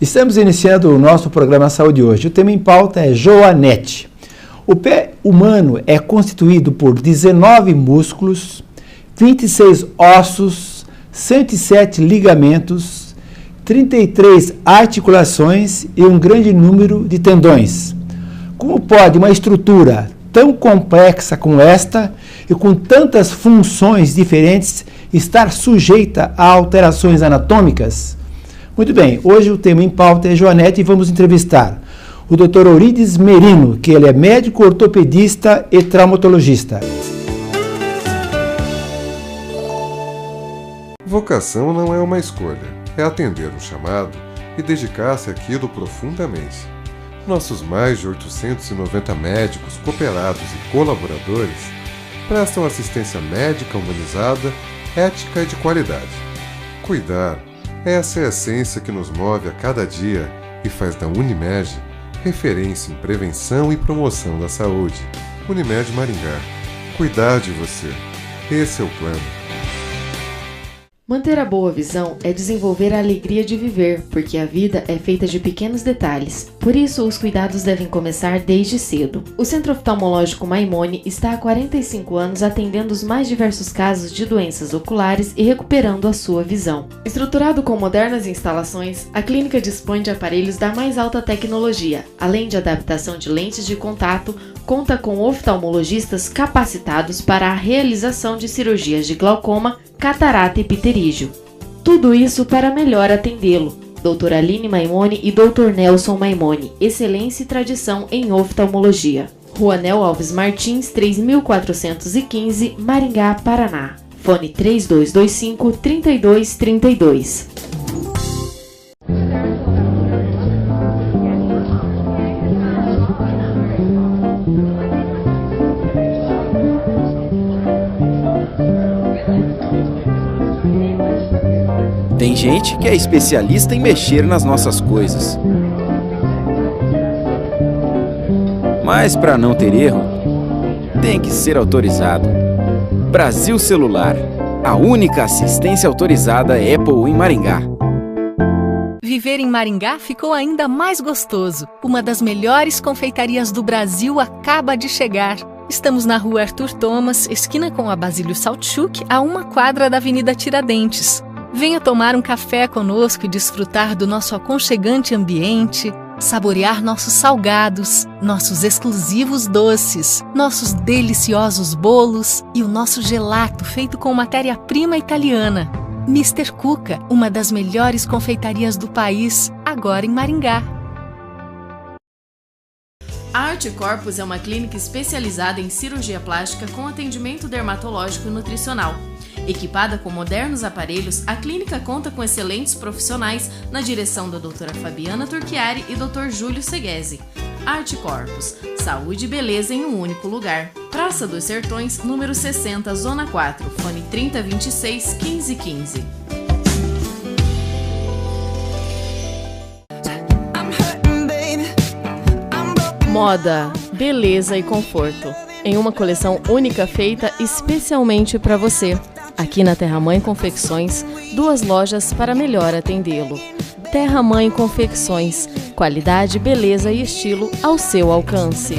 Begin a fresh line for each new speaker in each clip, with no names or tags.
Estamos iniciando o nosso programa Saúde hoje. O tema em pauta é Joanete. O pé humano é constituído por 19 músculos, 26 ossos, 107 ligamentos, 33 articulações e um grande número de tendões. Como pode uma estrutura tão complexa como esta e com tantas funções diferentes estar sujeita a alterações anatômicas? Muito bem, hoje o tema em pauta é Joanete e vamos entrevistar o Dr. Eurides Merino, que ele é médico ortopedista e traumatologista.
Vocação não é uma escolha, é atender um chamado e dedicar-se àquilo profundamente. Nossos mais de 890 médicos, cooperados e colaboradores prestam assistência médica humanizada, ética e de qualidade. Cuidar, essa é a essência que nos move a cada dia e faz da Unimed referência em prevenção e promoção da saúde. Unimed Maringá. Cuidar de você. Esse é o plano.
Manter a boa visão é desenvolver a alegria de viver, porque a vida é feita de pequenos detalhes. Por isso, os cuidados devem começar desde cedo. O Centro Oftalmológico Maimone está há 45 anos atendendo os mais diversos casos de doenças oculares e recuperando a sua visão. Estruturado com modernas instalações, a clínica dispõe de aparelhos da mais alta tecnologia, além de adaptação de lentes de contato, conta com oftalmologistas capacitados para a realização de cirurgias de glaucoma, catarata e pterígio. Tudo isso para melhor atendê-lo. Doutora Aline Maimone e Dr. Nelson Maimone, excelência e tradição em oftalmologia. Rua Nel Alves Martins, 3415, Maringá, Paraná. Fone 3225-3232.
Tem gente que é especialista em mexer nas nossas coisas. Mas para não ter erro, tem que ser autorizado. Brasil Celular, a única assistência autorizada Apple em Maringá.
Viver em Maringá ficou ainda mais gostoso. Uma das melhores confeitarias do Brasil acaba de chegar. Estamos na Rua Arthur Thomas, esquina com a Basílio Saltchuk, a 1 quadra da Avenida Tiradentes. Venha tomar um café conosco e desfrutar do nosso aconchegante ambiente, saborear nossos salgados, nossos exclusivos doces, nossos deliciosos bolos e o nosso gelato feito com matéria-prima italiana. Mr. Cuca, uma das melhores confeitarias do país, agora em Maringá.
A Arte Corpus é uma clínica especializada em cirurgia plástica com atendimento dermatológico e nutricional. Equipada com modernos aparelhos, a clínica conta com excelentes profissionais na direção da doutora Fabiana Turchiari e Dr. Júlio Seguesi. Arte Corpus, saúde e beleza em um único lugar. Praça dos Sertões, número 60, Zona 4, fone 3026-1515. Moda, beleza e conforto, em uma coleção única feita especialmente para você. Aqui na Terra Mãe Confecções, 2 lojas para melhor atendê-lo. Terra Mãe Confecções, qualidade, beleza e estilo ao seu alcance.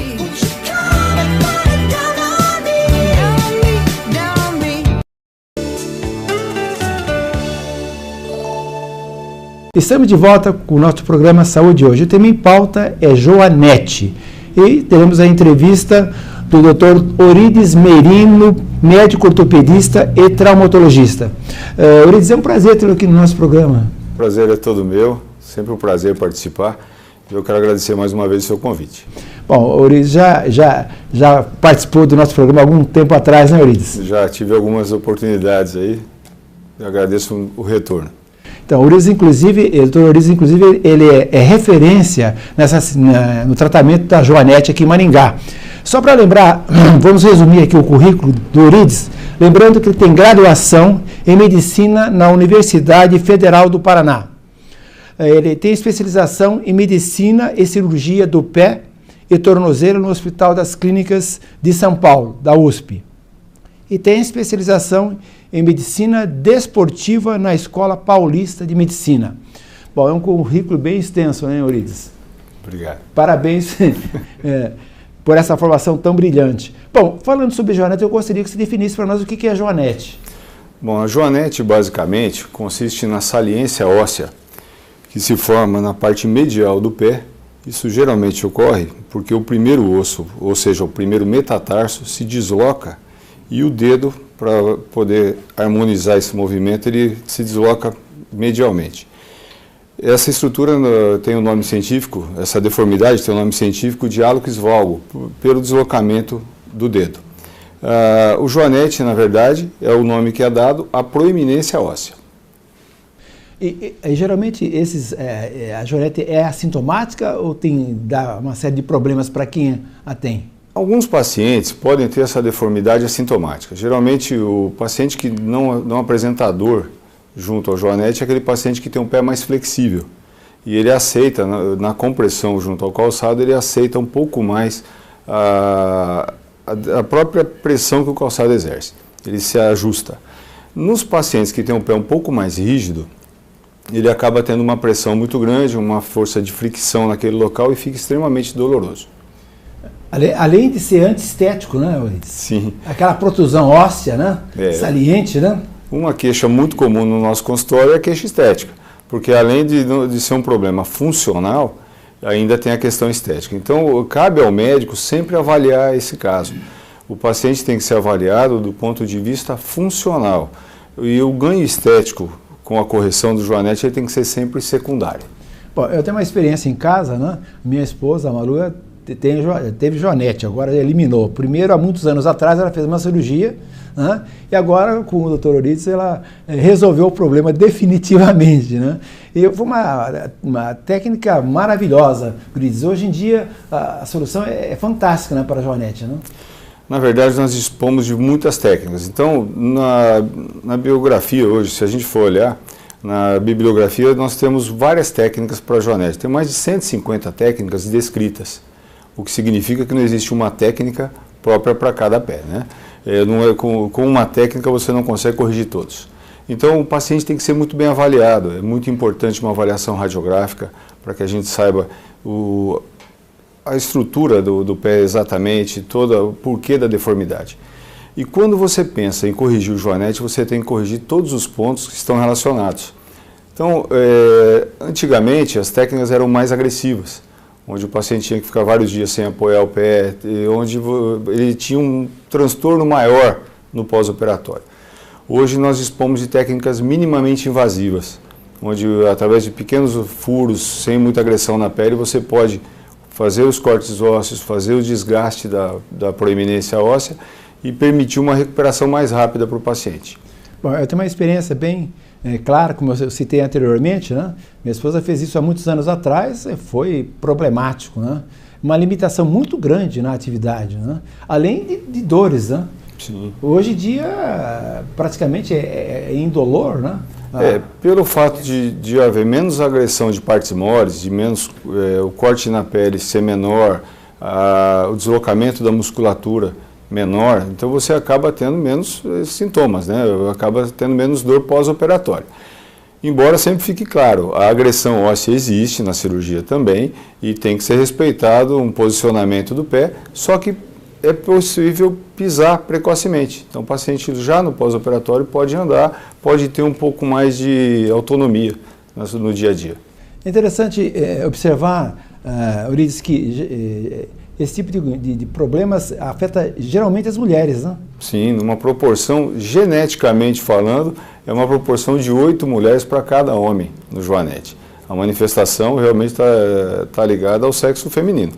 Estamos de volta com o nosso programa Saúde hoje. O tema em pauta é Joanete. E teremos a entrevista do Dr. Eurides Merino, médico ortopedista e traumatologista. Eurides, é um prazer tê-lo aqui no nosso programa.
O prazer é todo meu, sempre um prazer participar. Eu quero agradecer mais uma vez o seu convite.
Bom, Eurides já participou do nosso programa há algum tempo atrás, né, Eurides?
Já tive algumas oportunidades aí, eu agradeço o retorno.
Então, o Eurides, inclusive, ele é referência no tratamento da Joanete aqui em Maringá. Só para lembrar, vamos resumir aqui o currículo do Eurides, lembrando que ele tem graduação em Medicina na Universidade Federal do Paraná. Ele tem especialização em Medicina e Cirurgia do Pé e Tornozelo no Hospital das Clínicas de São Paulo, da USP. E tem especialização em Medicina Desportiva na Escola Paulista de Medicina. Bom, é um currículo bem extenso, né, Eurides?
Obrigado.
Parabéns por essa formação tão brilhante. Bom, falando sobre joanete, eu gostaria que você definisse para nós o que é joanete.
Bom, a joanete, basicamente, consiste na saliência óssea, que se forma na parte medial do pé. Isso geralmente ocorre porque o primeiro osso, ou seja, o primeiro metatarso, se desloca e o dedo, para poder harmonizar esse movimento, ele se desloca medialmente. Essa estrutura tem um nome científico, essa deformidade tem um nome científico de hallux valgus, pelo deslocamento do dedo. O joanete, na verdade, é o nome que é dado à proeminência óssea.
E geralmente a joanete é assintomática ou dá uma série de problemas para quem a tem?
Alguns pacientes podem ter essa deformidade assintomática. Geralmente o paciente que não apresenta dor junto ao joanete é aquele paciente que tem um pé mais flexível. E ele aceita, na compressão junto ao calçado, ele aceita um pouco mais a própria pressão que o calçado exerce. Ele se ajusta. Nos pacientes que têm um pé um pouco mais rígido, ele acaba tendo uma pressão muito grande, uma força de fricção naquele local e fica extremamente doloroso.
Além de ser antiestético, né, Eurides?
Sim.
Aquela protusão óssea, né? Saliente, né?
Uma queixa muito comum no nosso consultório é a queixa estética, porque além de ser um problema funcional, ainda tem a questão estética. Então, cabe ao médico sempre avaliar esse caso. O paciente tem que ser avaliado do ponto de vista funcional. E o ganho estético com a correção do joanete ele tem que ser sempre secundário.
Bom, eu tenho uma experiência em casa, né? Minha esposa, a Malu, teve joanete, agora eliminou. Primeiro, há muitos anos atrás, ela fez uma cirurgia, né? E agora, com o Dr. Eurides, ela resolveu o problema definitivamente, né? E foi uma técnica maravilhosa, Eurides. Hoje em dia, a solução é fantástica, né, para a joanete, né?
Na verdade, nós dispomos de muitas técnicas. Então, na biografia hoje, se a gente for olhar, na bibliografia nós temos várias técnicas para a joanete. Tem mais de 150 técnicas descritas, o que significa que não existe uma técnica própria para cada pé, né? Com uma técnica você não consegue corrigir todos. Então, o paciente tem que ser muito bem avaliado. É muito importante uma avaliação radiográfica para que a gente saiba a estrutura do pé exatamente, o porquê da deformidade. E quando você pensa em corrigir o joanete, você tem que corrigir todos os pontos que estão relacionados. Então, antigamente as técnicas eram mais agressivas, onde o paciente tinha que ficar vários dias sem apoiar o pé, onde ele tinha um transtorno maior no pós-operatório. Hoje nós dispomos de técnicas minimamente invasivas, onde através de pequenos furos, sem muita agressão na pele, você pode fazer os cortes ósseos, fazer o desgaste da proeminência óssea e permitir uma recuperação mais rápida para o paciente.
Bom, eu tenho uma experiência bem clara, como eu citei anteriormente, né? Minha esposa fez isso há muitos anos atrás, foi problemático, né? Uma limitação muito grande na atividade, né? Além de dores, né?
Sim.
Hoje em dia, praticamente é indolor, né?
Pelo fato de haver menos agressão de partes moles, de menos o corte na pele ser menor, o deslocamento da musculatura menor, então você acaba tendo menos sintomas, né? Acaba tendo menos dor pós-operatória. Embora sempre fique claro, a agressão óssea existe na cirurgia também e tem que ser respeitado um posicionamento do pé, só que é possível pisar precocemente. Então o paciente já no pós-operatório pode andar, pode ter um pouco mais de autonomia no dia a dia.
É interessante observar, Eurides, que esse tipo de problemas afeta geralmente as mulheres, né?
Sim, numa proporção, geneticamente falando, é uma proporção de 8 mulheres para cada homem no joanete. A manifestação realmente está ligada ao sexo feminino.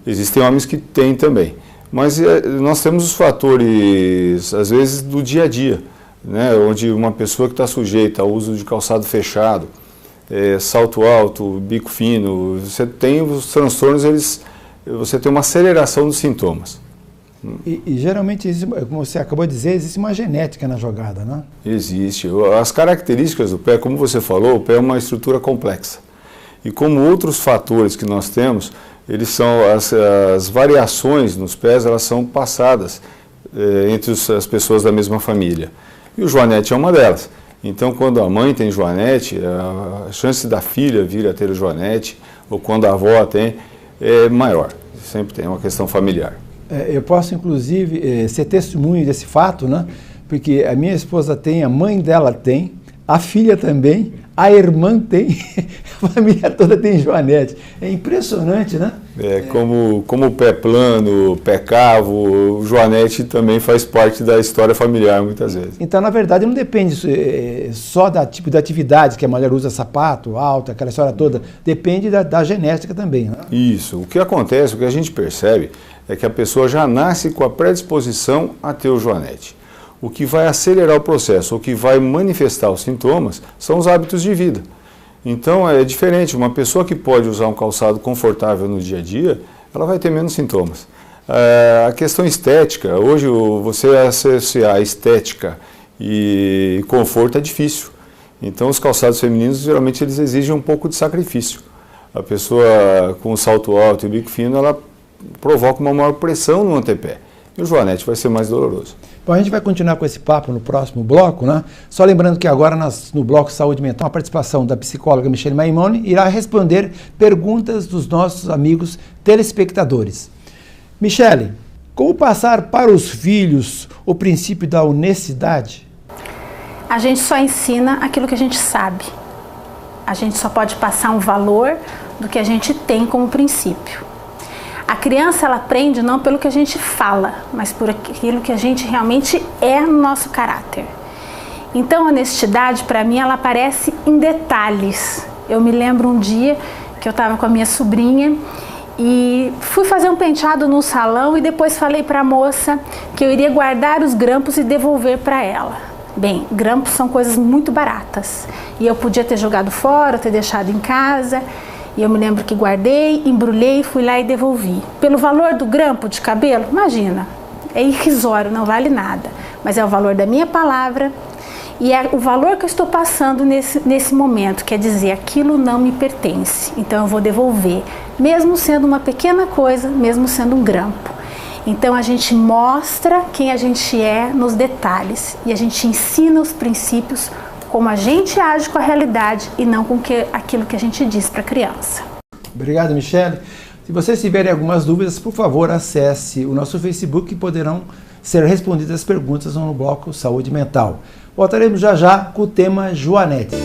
Existem homens que têm também. Mas nós temos os fatores, às vezes, do dia a dia, né? Onde uma pessoa que está sujeita ao uso de calçado fechado, salto alto, bico fino, você tem os transtornos, você tem uma aceleração dos sintomas.
E geralmente, como você acabou de dizer, existe uma genética na jogada, né?
Existe. As características do pé, como você falou, o pé é uma estrutura complexa. E como outros fatores que nós temos, eles são as variações nos pés, elas são passadas entre as pessoas da mesma família. E o joanete é uma delas. Então, quando a mãe tem joanete, a chance da filha vir a ter o joanete, ou quando a avó tem, é maior. Sempre tem uma questão familiar.
Eu posso, inclusive, ser testemunho desse fato, né? Porque a minha esposa tem, a mãe dela tem, a filha também, a irmã tem, a família toda tem joanete. É impressionante, né?
Como o pé plano, o pé cavo, o joanete também faz parte da história familiar muitas vezes.
Então, na verdade, não depende só da tipo de atividade que a mulher usa, sapato, alto, aquela história toda. Depende da genética também, né?
Isso. O que acontece, o que a gente percebe, é que a pessoa já nasce com a predisposição a ter o joanete. O que vai acelerar o processo, o que vai manifestar os sintomas, são os hábitos de vida. Então é diferente, uma pessoa que pode usar um calçado confortável no dia a dia, ela vai ter menos sintomas. A questão estética, hoje você associar estética e conforto é difícil. Então os calçados femininos, geralmente, eles exigem um pouco de sacrifício. A pessoa com o salto alto e o bico fino, ela provoca uma maior pressão no antepé. E o joanete vai ser mais doloroso.
Bom, a gente vai continuar com esse papo no próximo bloco, né? Só lembrando que agora no bloco Saúde Mental, a participação da psicóloga Michele Maimone irá responder perguntas dos nossos amigos telespectadores. Michele, como passar para os filhos o princípio da honestidade?
A gente só ensina aquilo que a gente sabe. A gente só pode passar um valor do que a gente tem como princípio. A criança, ela aprende não pelo que a gente fala, mas por aquilo que a gente realmente é no nosso caráter. Então, a honestidade, para mim, ela aparece em detalhes. Eu me lembro um dia que eu estava com a minha sobrinha e fui fazer um penteado no salão e depois falei para a moça que eu iria guardar os grampos e devolver para ela. Bem, grampos são coisas muito baratas e eu podia ter jogado fora, ter deixado em casa. E eu me lembro que guardei, embrulhei, fui lá e devolvi. Pelo valor do grampo de cabelo, imagina, é irrisório, não vale nada. Mas é o valor da minha palavra e é o valor que eu estou passando nesse momento. Quer dizer, aquilo não me pertence, então eu vou devolver. Mesmo sendo uma pequena coisa, mesmo sendo um grampo. Então a gente mostra quem a gente é nos detalhes e a gente ensina os princípios como a gente age com a realidade e não com aquilo que a gente diz para a criança.
Obrigado, Michele. Se vocês tiverem algumas dúvidas, por favor, acesse o nosso Facebook que poderão ser respondidas as perguntas no bloco Saúde Mental. Voltaremos já com o tema joanete.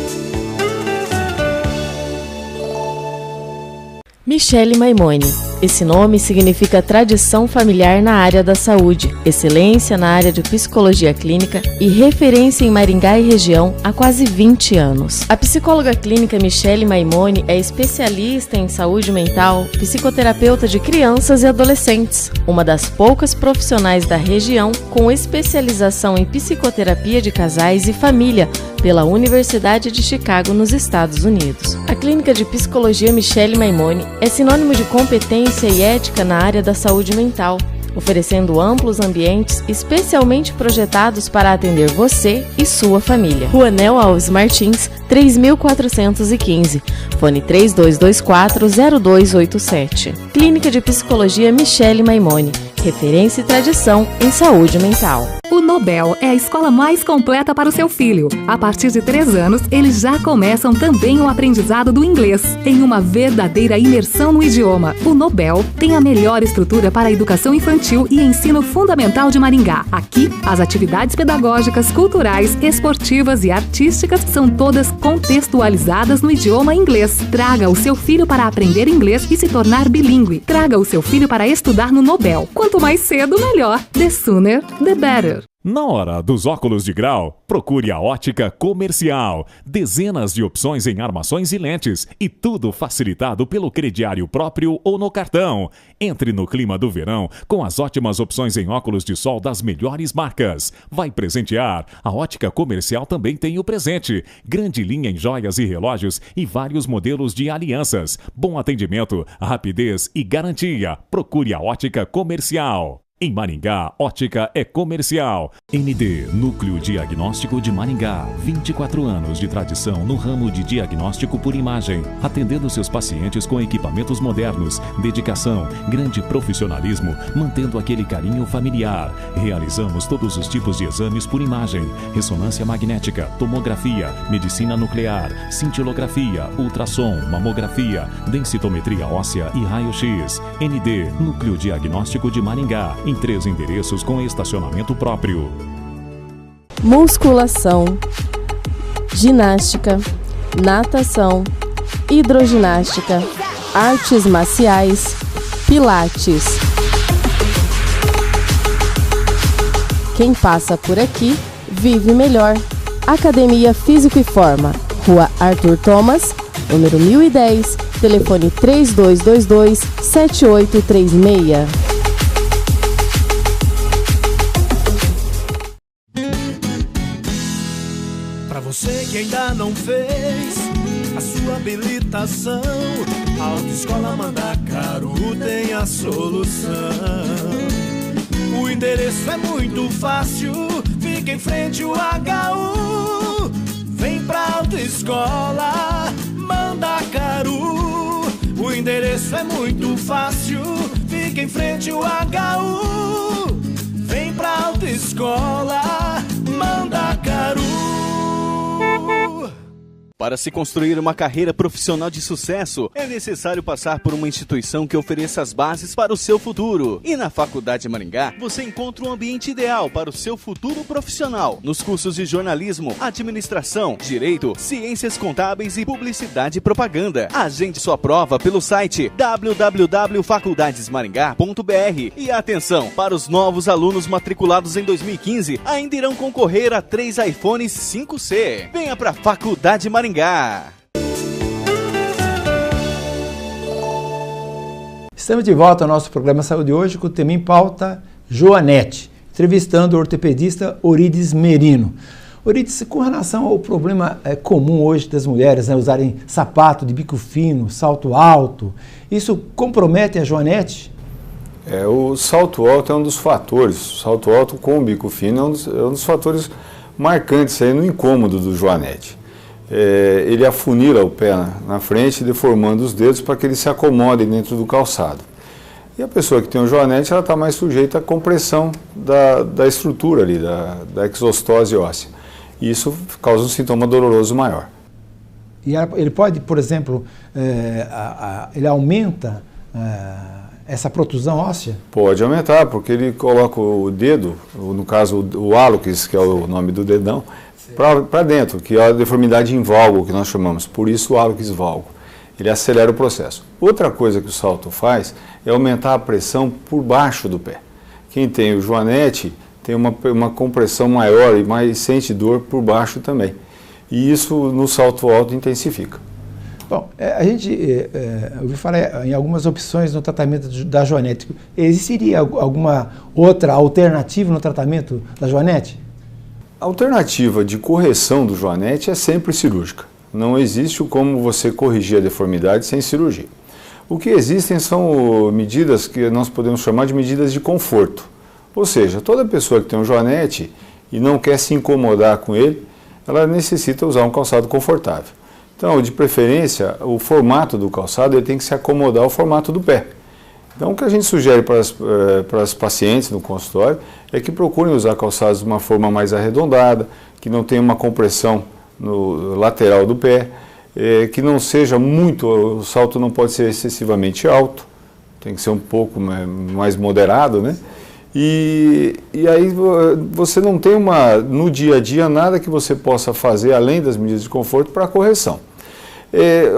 Michele Maimone. Esse nome significa tradição familiar na área da saúde, excelência na área de psicologia clínica e referência em Maringá e região há quase 20 anos. A psicóloga clínica Michele Maimone é especialista em saúde mental, psicoterapeuta de crianças e adolescentes, uma das poucas profissionais da região com especialização em psicoterapia de casais e família pela Universidade de Chicago, nos Estados Unidos. A clínica de psicologia Michele Maimone é sinônimo de competência e ética na área da saúde mental, oferecendo amplos ambientes especialmente projetados para atender você e sua família. Rua Nel Alves Martins, 3415, fone 3224-0287. Clínica de Psicologia Michele Maimone, referência e tradição em saúde mental.
O Nobel é a escola mais completa para o seu filho. A partir de 3 anos, eles já começam também o aprendizado do inglês, em uma verdadeira imersão no idioma. O Nobel tem a melhor estrutura para a educação infantil e ensino fundamental de Maringá. Aqui, as atividades pedagógicas, culturais, esportivas e artísticas são todas contextualizadas no idioma inglês. Traga o seu filho para aprender inglês e se tornar bilíngue. Traga o seu filho para estudar no Nobel. Quanto mais cedo, melhor. The sooner, the better.
Na hora dos óculos de grau, procure a Ótica Comercial. Dezenas de opções em armações e lentes e tudo facilitado pelo crediário próprio ou no cartão. Entre no clima do verão com as ótimas opções em óculos de sol das melhores marcas. Vai presentear? A Ótica Comercial também tem o presente. Grande linha em joias e relógios e vários modelos de alianças. Bom atendimento, rapidez e garantia. Procure a Ótica Comercial. Em Maringá, ótica é comercial. ND, Núcleo Diagnóstico de Maringá. 24 anos de tradição no ramo de diagnóstico por imagem. Atendendo seus pacientes com equipamentos modernos, dedicação, grande profissionalismo, mantendo aquele carinho familiar. Realizamos todos os tipos de exames por imagem. Ressonância magnética, tomografia, medicina nuclear, cintilografia, ultrassom, mamografia, densitometria óssea e raio-x. ND, Núcleo Diagnóstico de Maringá, em 3 endereços com estacionamento próprio.
Musculação, ginástica, natação, hidroginástica, artes marciais, pilates. Quem passa por aqui, vive melhor. Academia Físico e Forma, Rua Arthur Thomas, número 1010, telefone 3222-7836.
Para você que ainda não fez a sua habilitação, a Autoescola Mandacaru tem a solução. O endereço é muito fácil, fica em frente ao HU. Vem pra Autoescola Mandacaru. O endereço é muito fácil, fica em frente ao HU. Vem pra Autoescola Mandacaru.
Para se construir uma carreira profissional de sucesso, é necessário passar por uma instituição que ofereça as bases para o seu futuro. E na Faculdade Maringá, você encontra um ambiente ideal para o seu futuro profissional. Nos cursos de jornalismo, administração, direito, ciências contábeis e publicidade e propaganda. Agende sua prova pelo site www.faculdadesmaringá.br. E atenção, para os novos alunos matriculados em 2015, ainda irão concorrer a 3 iPhones 5C. Venha para a Faculdade Maringá.
Estamos de volta ao nosso programa Saúde Hoje com o tema em pauta Joanete, entrevistando o ortopedista Orides Merino. Orides, com relação ao problema comum hoje das mulheres, né, usarem sapato de bico fino, salto alto, isso compromete a Joanete?
O salto alto é um dos fatores, o salto alto com o bico fino é um dos fatores marcantes aí no incômodo do Joanete. Ele afunila o pé na frente, deformando os dedos para que ele se acomode dentro do calçado. E a pessoa que tem um joanete, ela está mais sujeita à compressão da estrutura ali, da exostose óssea. E isso causa um sintoma doloroso maior.
E ele pode, por exemplo, ele aumenta essa protusão óssea?
Pode aumentar, porque ele coloca o dedo, no caso o hálux, que é o nome do dedão, para dentro, que é a deformidade em valgo, que nós chamamos, por isso o hálux valgo. Ele acelera o processo. Outra coisa que o salto faz é aumentar a pressão por baixo do pé. Quem tem o joanete tem uma compressão maior e sente dor por baixo também. E isso no salto alto intensifica.
Bom, a gente ouviu falar em algumas opções no tratamento da joanete. Existiria alguma outra alternativa no tratamento da joanete?
A alternativa de correção do joanete é sempre cirúrgica. Não existe como você corrigir a deformidade sem cirurgia. O que existem são medidas que nós podemos chamar de medidas de conforto. Ou seja, toda pessoa que tem um joanete e não quer se incomodar com ele, ela necessita usar um calçado confortável. Então, de preferência, o formato do calçado ele tem que se acomodar ao formato do pé. Então, o que a gente sugere para as pacientes no consultório é que procurem usar calçados de uma forma mais arredondada, que não tenha uma compressão no lateral do pé, que não seja muito, o salto não pode ser excessivamente alto, tem que ser um pouco mais moderado, né? E aí você não tem no dia a dia nada que você possa fazer além das medidas de conforto para a correção.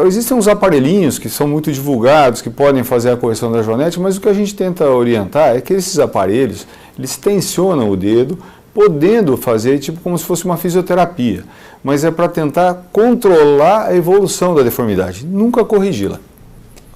Existem uns aparelhinhos que são muito divulgados, que podem fazer a correção da joanete, mas o que a gente tenta orientar é que esses aparelhos, eles tensionam o dedo, podendo fazer tipo como se fosse uma fisioterapia, mas é para tentar controlar a evolução da deformidade, nunca corrigi-la.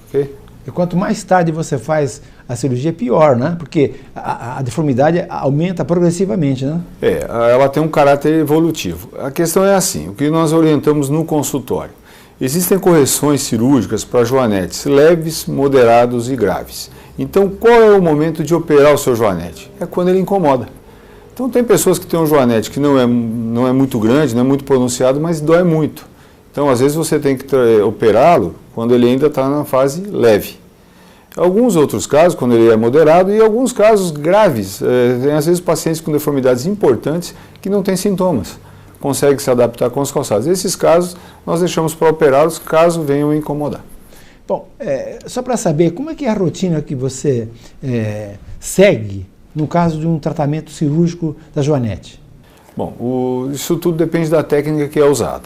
Okay?
E quanto mais tarde você faz a cirurgia, pior, né? Porque a deformidade aumenta progressivamente, né?
Ela tem um caráter evolutivo. A questão é assim, o que nós orientamos no consultório. Existem correções cirúrgicas para joanetes leves, moderados e graves. Então, qual é o momento de operar o seu joanete? É quando ele incomoda. Então, tem pessoas que têm um joanete que não é muito grande, não é muito pronunciado, mas dói muito. Então, às vezes, você tem que operá-lo quando ele ainda está na fase leve. Alguns outros casos, quando ele é moderado, e alguns casos graves. Tem, às vezes, pacientes com deformidades importantes que não têm sintomas, conseguem se adaptar com os calçados. Esses casos, nós deixamos para operá-los caso venham incomodar.
Bom, só para saber, como é que é a rotina que você segue no caso de um tratamento cirúrgico da joanete?
Bom, isso tudo depende da técnica que é usada.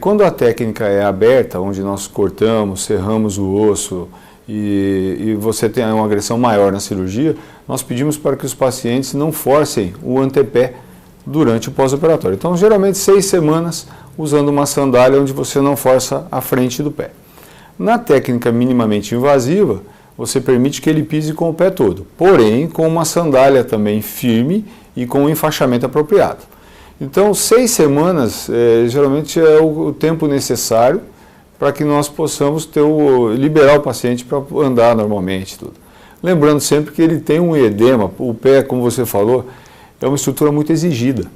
Quando a técnica é aberta, onde nós cortamos, serramos o osso e você tem uma agressão maior na cirurgia, nós pedimos para que os pacientes não forcem o antepé durante o pós-operatório. Então, geralmente 6 semanas usando uma sandália onde você não força a frente do pé. Na técnica minimamente invasiva, você permite que ele pise com o pé todo, porém com uma sandália também firme e com um enfaixamento apropriado. Então, 6 semanas geralmente é o tempo necessário para que nós possamos liberar o paciente para andar normalmente. Tudo. Lembrando sempre que ele tem um edema, o pé, como você falou, é uma estrutura muito exigida.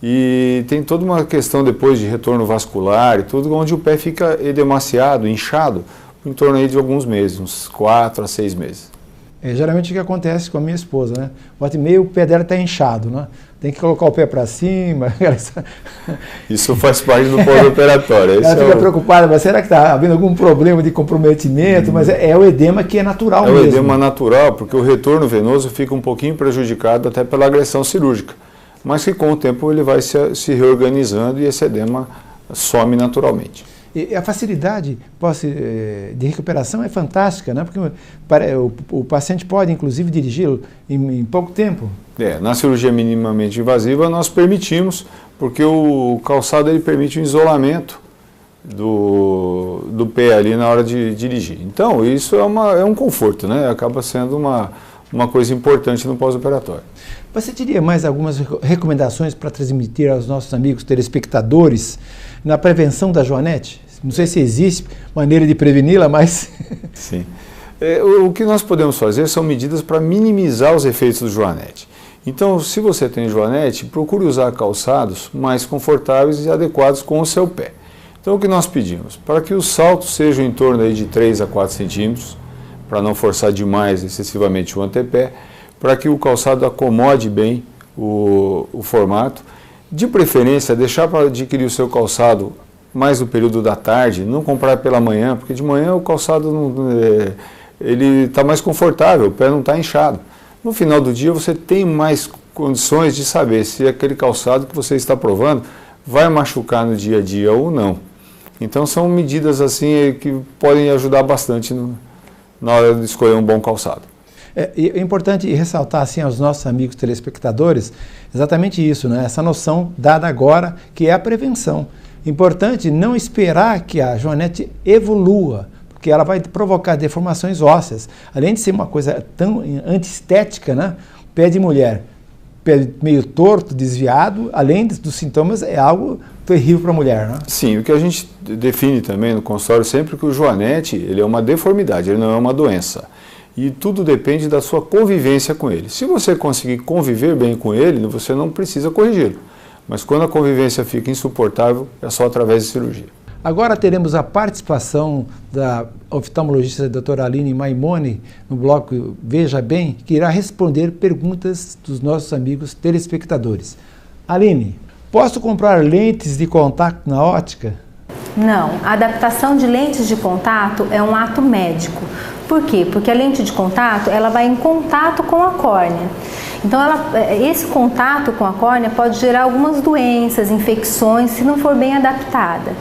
E tem toda uma questão depois de retorno vascular e tudo, onde o pé fica edemaciado, inchado, em torno aí de alguns meses, uns 4 a 6 meses.
Geralmente o que acontece com a minha esposa, né? Volta e meia o pé dela está inchado, né? Tem que colocar o pé para cima.
Isso faz parte do pós-operatório.
Ela fica preocupada, mas será que está havendo algum problema de comprometimento? Mas é o edema que é natural mesmo.
É o edema natural, porque o retorno venoso fica um pouquinho prejudicado até pela agressão cirúrgica. Mas que com o tempo ele vai se reorganizando e esse edema some naturalmente.
E a facilidade de recuperação é fantástica, né? Porque o paciente pode, inclusive, dirigi-lo em pouco tempo.
Na cirurgia minimamente invasiva nós permitimos, porque o calçado ele permite o isolamento do pé ali na hora de dirigir. Então, isso é um conforto, né? Acaba sendo uma coisa importante no pós-operatório.
Você teria mais algumas recomendações para transmitir aos nossos amigos telespectadores na prevenção da joanete? Não sei se existe maneira de preveni-la, mas...
Sim. O que nós podemos fazer são medidas para minimizar os efeitos do joanete. Então, se você tem joanete, procure usar calçados mais confortáveis e adequados com o seu pé. Então, o que nós pedimos? Para que os saltos sejam em torno aí de 3 a 4 centímetros, para não forçar demais, excessivamente o antepé, para que o calçado acomode bem o formato. De preferência, deixar para adquirir o seu calçado mais no período da tarde, não comprar pela manhã, porque de manhã o calçado ele está mais confortável, o pé não está inchado. No final do dia você tem mais condições de saber se aquele calçado que você está provando vai machucar no dia a dia ou não. Então são medidas assim que podem ajudar bastante na hora de escolher um bom calçado.
É importante ressaltar assim aos nossos amigos telespectadores exatamente isso, né? Essa noção dada agora, que é a prevenção. Importante não esperar que a joanete evolua, porque ela vai provocar deformações ósseas. Além de ser uma coisa tão antiestética, né? Pé de mulher, pé meio torto, desviado, além dos sintomas, é algo terrível para a mulher, né?
Sim, o que a gente define também no consultório sempre que o joanete ele é uma deformidade, ele não é uma doença. E tudo depende da sua convivência com ele. Se você conseguir conviver bem com ele, você não precisa corrigi-lo. Mas quando a convivência fica insuportável, é só através de cirurgia.
Agora teremos a participação da oftalmologista doutora Aline Maimone no bloco Veja Bem, que irá responder perguntas dos nossos amigos telespectadores. Aline, posso comprar lentes de contato na óptica?
Não, a adaptação de lentes de contato é um ato médico. Por quê? Porque a lente de contato ela vai em contato com a córnea. Então, esse contato com a córnea pode gerar algumas doenças, infecções, se não for bem adaptada.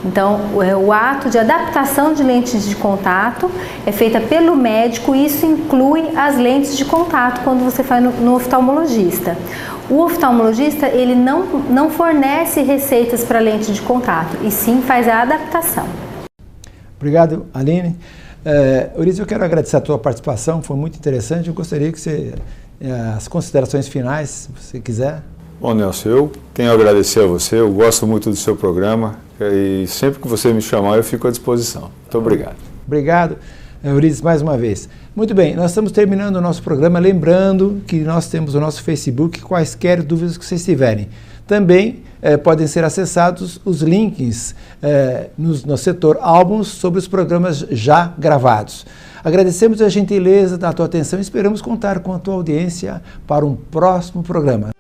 Então, o ato de adaptação de lentes de contato é feita pelo médico e isso inclui as lentes de contato quando você vai no oftalmologista. O oftalmologista, ele não fornece receitas para lente de contato, e sim faz a adaptação.
Obrigado, Aline. Eurício, eu quero agradecer a tua participação, foi muito interessante. Eu gostaria que você... as considerações finais, se você quiser.
Bom, Nelson, eu tenho a agradecer a você, eu gosto muito do seu programa e sempre que você me chamar eu fico à disposição. Muito obrigado.
Obrigado. Eurides, mais uma vez. Muito bem, nós estamos terminando o nosso programa, lembrando que nós temos o nosso Facebook, quaisquer dúvidas que vocês tiverem. Também podem ser acessados os links no setor álbuns sobre os programas já gravados. Agradecemos a gentileza da tua atenção e esperamos contar com a tua audiência para um próximo programa.